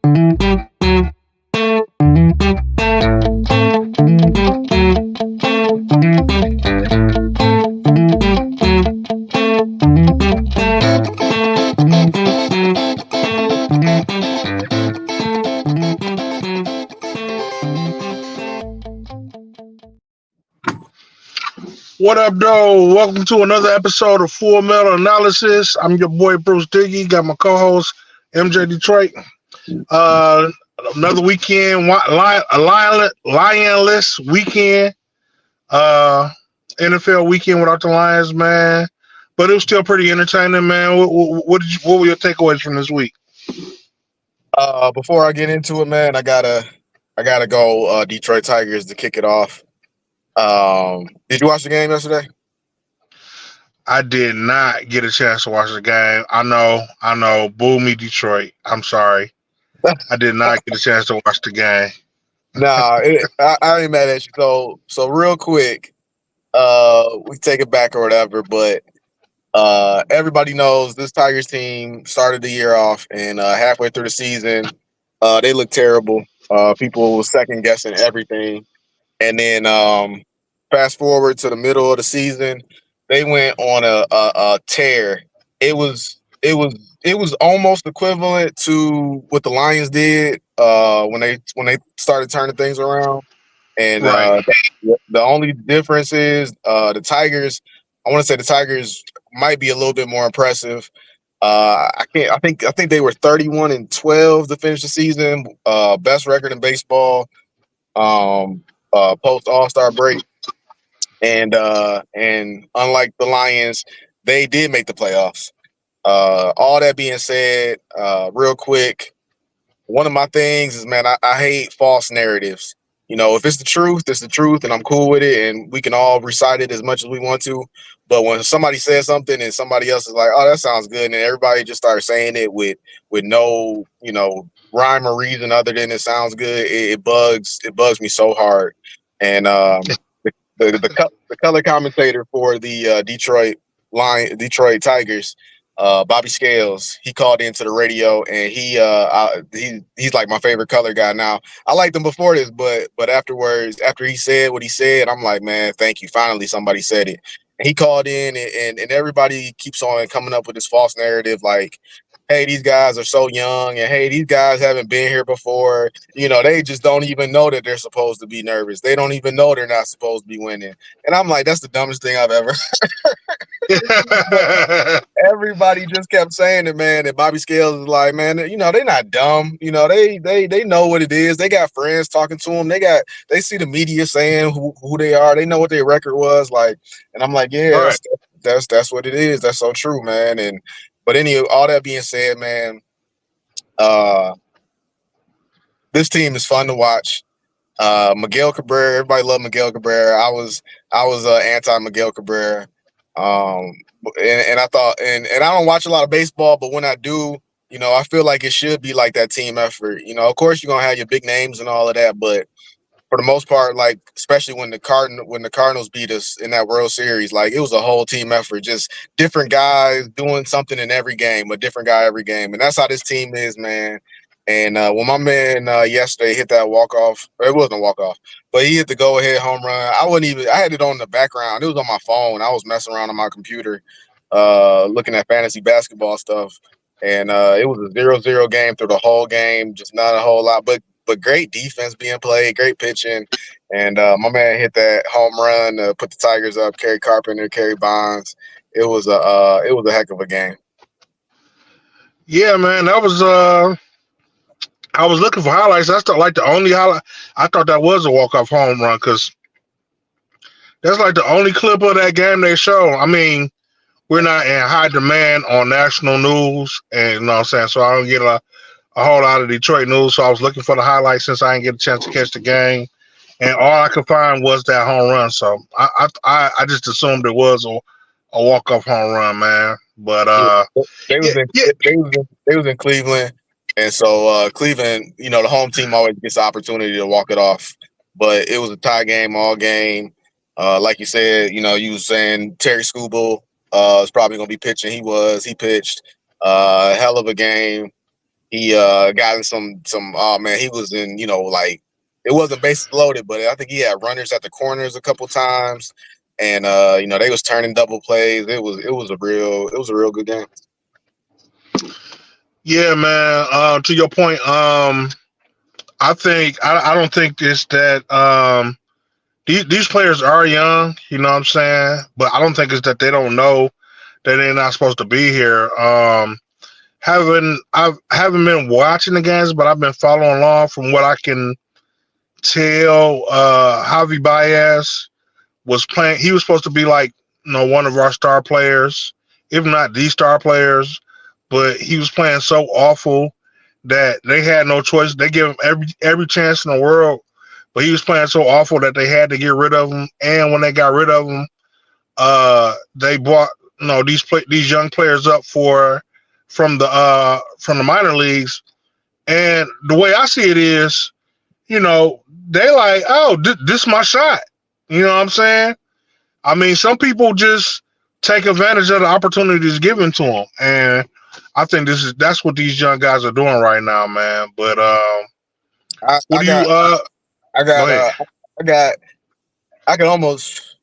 What up, though? Welcome to another episode of Full Metal Analysis. I'm your boy Bruce Diggy. Got my co-host MJ Detroit. Uh, Another weekend, lionless weekend. Uh, NFL weekend without the Lions, man. But it was still pretty entertaining, man. What were your takeaways from this week? Before I get into it, man, I gotta go Detroit Tigers to kick it off. Did you watch the game yesterday? I did not get a chance to watch the game. I know. Boo me, Detroit. I'm sorry. I did not get a chance to watch the game. Nah, I ain't mad at you. So real quick, we take it back or whatever, but everybody knows this Tigers team started the year off, and halfway through the season, they looked terrible. People were second guessing everything, and then fast forward to the middle of the season, they went on a tear. It was almost equivalent to what the Lions did when they started turning things around. And Right. the only difference is the Tigers. I want to say the Tigers might be a little bit more impressive. I can't. I think they were 31-12 to finish the season. Best record in baseball. Post All-Star break, and unlike the Lions, they did make the playoffs. All that being said, real quick, one of my things is, man, I hate false narratives. If it's the truth, it's the truth, and I'm cool with it, and we can all recite it as much as we want to. But when somebody says something and somebody else is like, "Oh, that sounds good," and everybody just starts saying it with no, rhyme or reason other than it sounds good, it bugs me so hard. And the color commentator for the Detroit Tigers, Bobby Scales, he called into the radio, and he's like my favorite color guy now. I liked him before this, but afterwards, after he said what he said, I'm like, man, thank you. Finally, somebody said it. And he called in, and everybody keeps on coming up with this false narrative, like, hey, these guys are so young, and hey, these guys haven't been here before. They just don't even know that they're supposed to be nervous. They don't even know they're not supposed to be winning. And I'm like, that's the dumbest thing I've ever. But everybody just kept saying it, man. And Bobby Scales is like, man, they're not dumb. They know what it is. They got friends talking to them. They see the media saying who they are. They know what their record was like. And I'm like, yeah, Right. that's what it is. That's so true, man. But anyway, all that being said, man, uh, this team is fun to watch. Miguel Cabrera, everybody loved Miguel Cabrera. I was anti Miguel Cabrera. Um, and I thought, and I don't watch a lot of baseball, but when I do, I feel like it should be like that team effort. Of course you're gonna have your big names and all of that, but for the most part, like especially when the Cardinals beat us in that World Series, like it was a whole team effort, just different guys doing something in every game, a different guy every game, and that's how this team is, man. And when my man yesterday hit that walk off, it wasn't a walk off, but he hit the go ahead home run. I had it on the background. It was on my phone. I was messing around on my computer, looking at fantasy basketball stuff, and it was a 0-0 game through the whole game. Just not a whole lot, but great defense being played, great pitching, and my man hit that home run, put the Tigers up. Kerry Carpenter, Kerry Bonds. It was a heck of a game. Yeah, man. That was I was looking for highlights. That's like the only highlight. I thought that was a walk off home run because that's like the only clip of that game they show. I mean, we're not in high demand on national news, and you know what I'm saying. So I don't get a whole lot of Detroit news. So I was looking for the highlights since I didn't get a chance to catch the game, and all I could find was that home run. So I just assumed it was a walk off home run, man. But Yeah, they yeah, was in yeah, they was in Cleveland, and so Cleveland, the home team always gets the opportunity to walk it off. But it was a tie game all game. Like you said, you was saying Terry Scooble is probably gonna be pitching. He pitched. Hell of a game. He got in some. Oh man, he was in. Like it wasn't bases loaded, but I think he had runners at the corners a couple times, and they was turning double plays. It was a real good game. Yeah, man. To your point, I don't think it's that these players are young. You know what I'm saying? But I don't think it's that they don't know that they're not supposed to be here. I haven't been watching the games, but I've been following along from what I can tell. Javi Baez was playing. He was supposed to be like one of our star players, if not the star players. But he was playing so awful that they had no choice. They gave him every chance in the world, but he was playing so awful that they had to get rid of him. And when they got rid of him, they brought these young players up from the minor leagues. And the way I see it is, they like, oh, this is my shot. You know what I'm saying? I mean, some people just take advantage of the opportunities given to them, and I think that's what these young guys are doing right now, man. But I, what I do you got I go got ahead? I got I could almost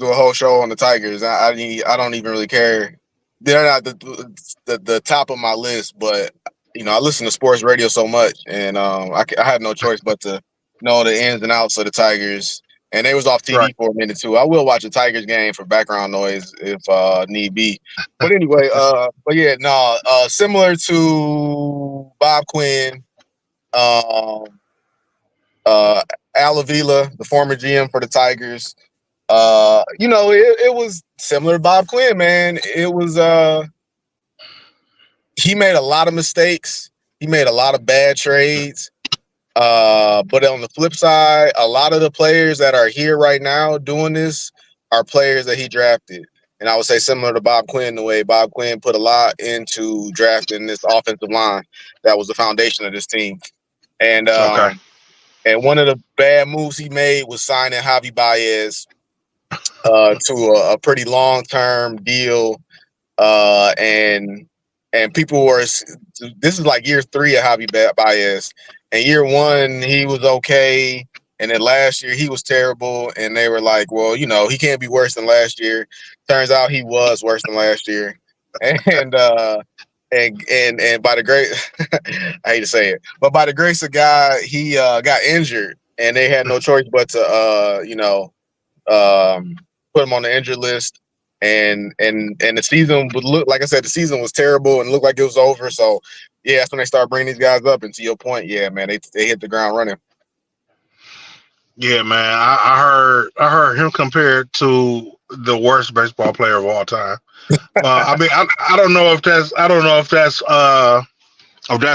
do a whole show on the Tigers. I don't even really care. They're not the top of my list, but I listen to sports radio so much, and I have no choice but to know the ins and outs of the Tigers. And they was off Right. TV for a minute too. I will watch a Tigers game for background noise if need be. But anyway, but yeah, no, similar to Bob Quinn, um, uh, Al Avila, the former GM for the Tigers. It was similar to Bob Quinn, man. It was he made a lot of mistakes. He made a lot of bad trades. But on the flip side, a lot of the players that are here right now doing this are players that he drafted. And I would say similar to Bob Quinn, the way Bob Quinn put a lot into drafting this offensive line that was the foundation of this team. And Okay. and one of the bad moves he made was signing Javi Baez to a pretty long term deal, and people were. This is like year 3 of Javi Baez, and year 1 he was okay, and then last year he was terrible, and they were like, well, he can't be worse than last year. Turns out he was worse than last year, and and by the grace, I hate to say it, but by the grace of God, he got injured, and they had no choice but to um, put him on the injured list, and the season would look like I said, the season was terrible and looked like it was over. So yeah, that's when they start bringing these guys up. And to your point, yeah, man, they hit the ground running. Yeah, man. I heard him compared to the worst baseball player of all time. I mean, I don't know if that's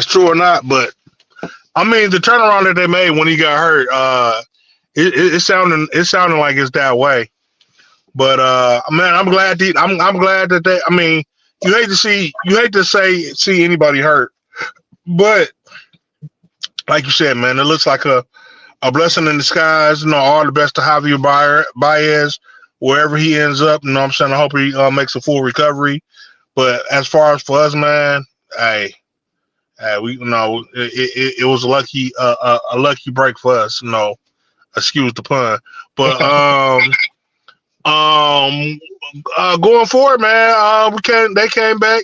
true or not, but I mean the turnaround that they made when he got hurt, it sounded like it's that way. But man, I'm glad that they. I mean, you hate to see anybody hurt, but like you said, man, it looks like a blessing in disguise. All the best to Javier Baez wherever he ends up. You know what I'm saying? I hope he makes a full recovery. But as far as for us, man, hey, we it was a lucky break for us. Excuse the pun, but Um, going forward, man, they came back.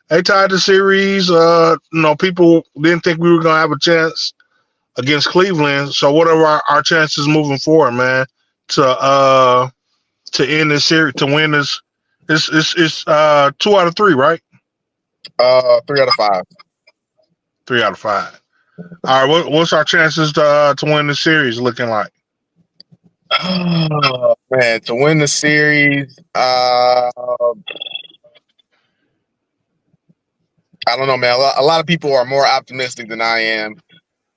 They tied the series. People didn't think we were gonna have a chance against Cleveland. So, what are our chances moving forward, man? To end this series, to win this. It's 2 out of 3, right? 3 out of 5. 3 out of 5. All right, what's our chances to win the series looking like? Oh, man, to win the series, I don't know, man. A lot of people are more optimistic than I am.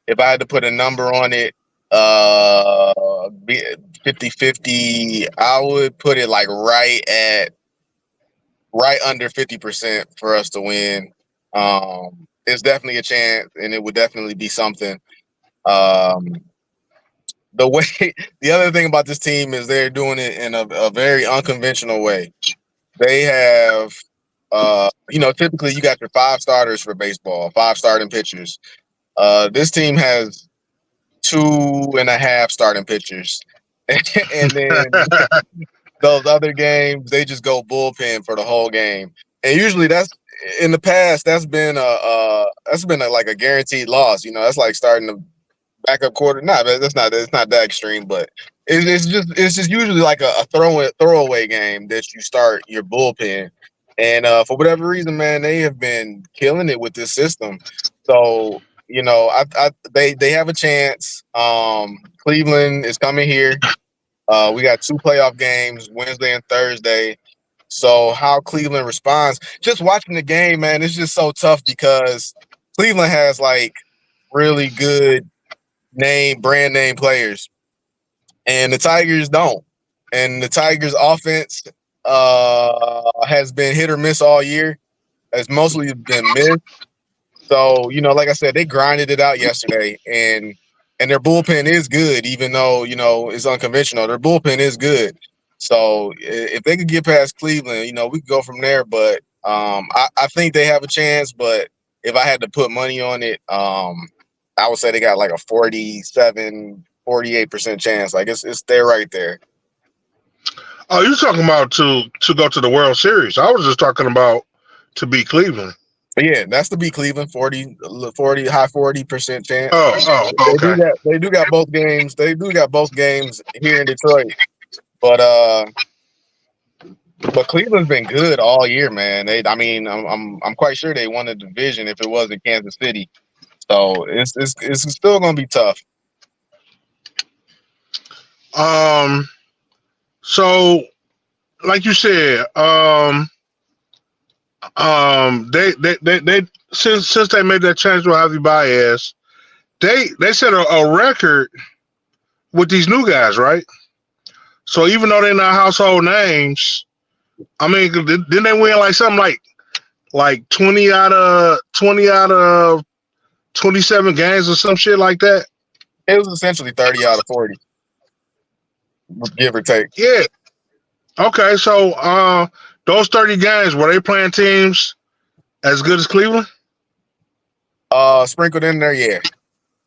If I had to put a number on it, 50-50, I would put it like right under 50% for us to win. It's definitely a chance, and it would definitely be something. Um, the way the other thing about this team is they're doing it in a very unconventional way. They have Typically you got your 5 starters for baseball, 5 starting pitchers. This team has 2.5 starting pitchers, and then those other games they just go bullpen for the whole game. And usually that's in the past that's been like a guaranteed loss. That's like starting the backup quarter. Nah, that's not it's not that extreme, but it's just usually like a throwaway game that you start your bullpen. And for whatever reason, man, they have been killing it with this system. So they have a chance. Cleveland is coming here. We got 2 playoff games, Wednesday and Thursday. So how Cleveland responds, just watching the game, man, it's just so tough because Cleveland has like really good brand name players, and the Tigers don't. And the Tigers offense has been hit or miss all year. It's mostly been missed. So, like I said, they grinded it out yesterday, and their bullpen is good, even though, it's unconventional. Their bullpen is good. So if they could get past Cleveland, we could go from there. But I think they have a chance. But if I had to put money on it, I would say they got like a 48% chance. Like it's there right there. Oh, you're talking about to go to the World Series. I was just talking about to beat Cleveland. But yeah, that's to beat Cleveland, 40, high 40% chance. Oh, okay. They do got both games. They do got both games here in Detroit. But Cleveland's been good all year, man. I'm quite sure they won the division if it was in Kansas City. So it's still gonna be tough. So like you said, they since they made that change with Javi Baez, they set a record with these new guys, right? So even though they're not household names, I mean, didn't they win like something like 20 out of 27 games or some shit like that? It was essentially 30 out of 40, give or take. Yeah. Okay, so those 30 games, were they playing teams as good as Cleveland? Sprinkled in there, yeah.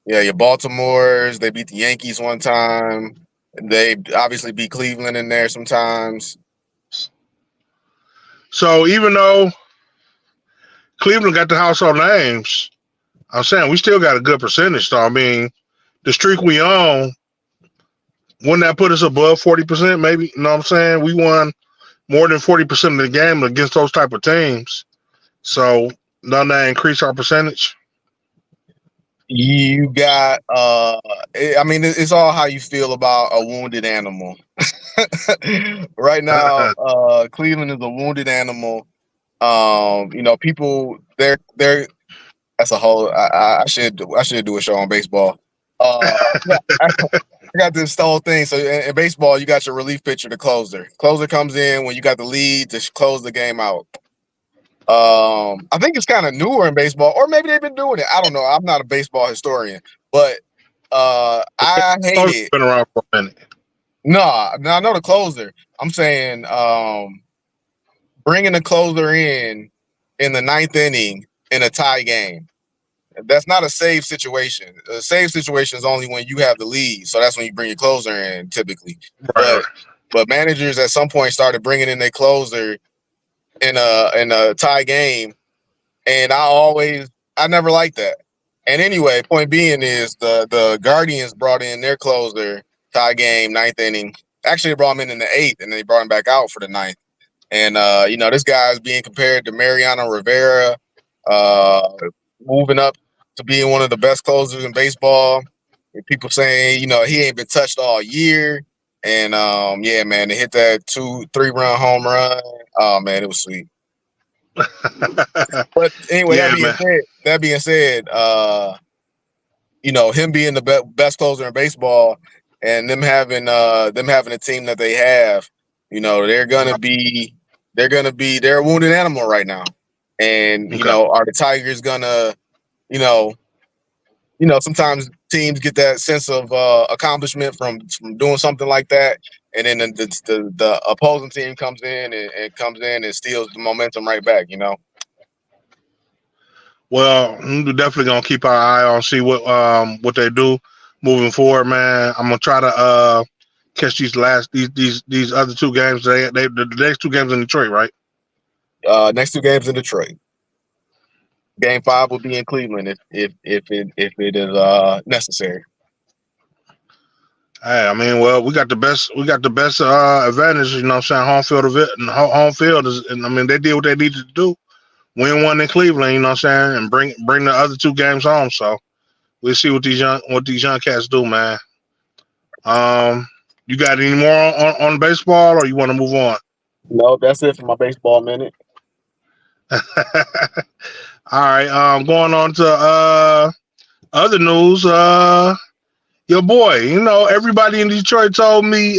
Yeah, your Baltimores, they beat the Yankees one time. They obviously beat Cleveland in there sometimes. So even though Cleveland got the household names, I'm saying we still got a good percentage. So I mean, the streak we on, wouldn't that put us above 40%? Maybe. You know what I'm saying? We won more than 40% of the game against those type of teams. So doesn't that increase our percentage? You got it's all how you feel about a wounded animal. Right now, Cleveland is a wounded animal. People they're that's a whole I should do a show on baseball. I got this whole thing. So in baseball, you got your relief pitcher, the closer. Closer comes in when you got the lead to close the game out. I think it's kind of newer in baseball, or maybe they've been doing it. I don't know. I'm not a baseball historian, but I hate it. Been around for a minute. No, I know the closer. I'm saying bringing the closer in the 9th inning in a tie game. That's not a save situation. A save situation is only when you have the lead, so that's when you bring your closer in typically. Right. But managers at some point started bringing in their closer in a tie game, and I never liked that. And anyway, point being is the Guardians brought in their closer tie game 9th inning. Actually, they brought him in the 8th, and they brought him back out for the 9th. And this guy is being compared to Mariano Rivera, moving up to being one of the best closers in baseball. And people saying he ain't been touched all year. And yeah, man, they hit that 2-3 run home run. Oh man, it was sweet. But anyway, Yeah, that being said, him being the best closer in baseball, and them having a team that they have, they're a wounded animal right now. And Okay. are the Tigers gonna, sometimes teams get that sense of accomplishment from doing something like that. and then the opposing team comes in and steals the momentum right back. Well, we're definitely gonna keep our eye on see what they do moving forward, man. I'm gonna try to catch these other two games. The next two games in Detroit, right? Next two games in Detroit. Game 5 will be in Cleveland if it is necessary. Hey, I mean, well, we got the best advantage. You know, what I'm saying home field of it, and home field is, and I mean, they did what they needed to do, win one in Cleveland. You know, what I'm saying, and bring the other two games home. So we'll see what these young cats do, man. You got any more on baseball, or you want to move on? No, that's it for my baseball minute. All right. Going on to other news. Your boy, you know, everybody in Detroit told me